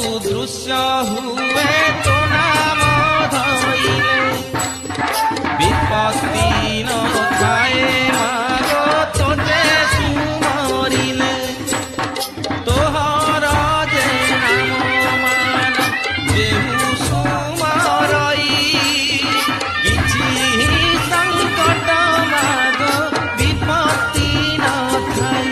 दृश्य हुए तो नाम धइले विपत्ति न थाए मागो तोते सुमरिले तोहर जे नाम मान जेहु सुमरई किछि संकट मागो विपत्ति न थाई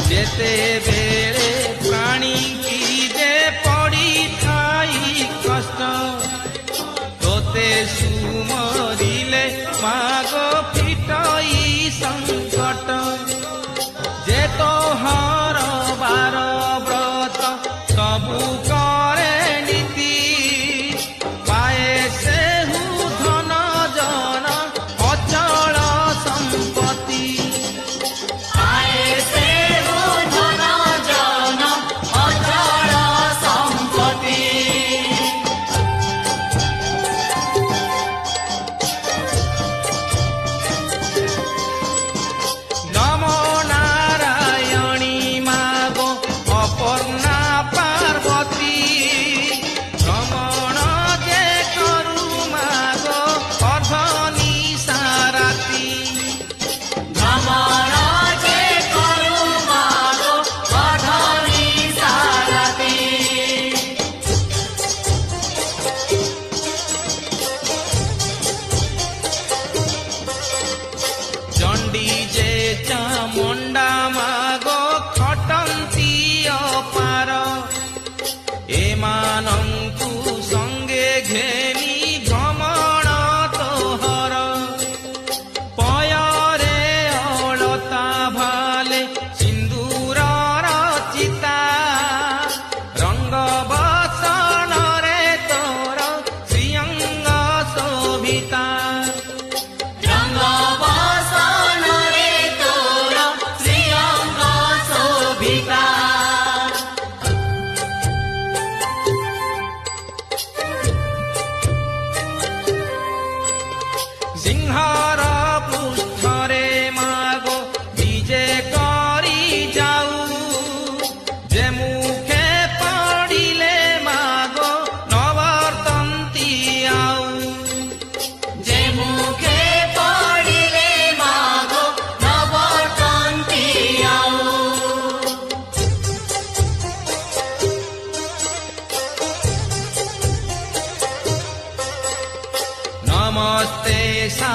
जेते बेले प्राणी की जे पड़ी थाई कष्ट तोते सुमरिले मागो फिटई संकट जे तोहर बार व्रत सबु करे नीति पाए सेहु धन जन अचल संपत्ति चंडी जे चामुंडा मागो खटंती अपार एमानंकु संगे घेनी भ्रमण तोहर पयरे अलता भाले सिंदूर रचिता रंग बसन रे तोर श्रीअंग शोभिता सिंहार पृष्ठरे मागो विजे करी जाऊ जे मुखे पड़िले मागो नवर्तंती आऊ जे मुखे पड़िले मागो नवर्तंती आऊ नमस्ते सा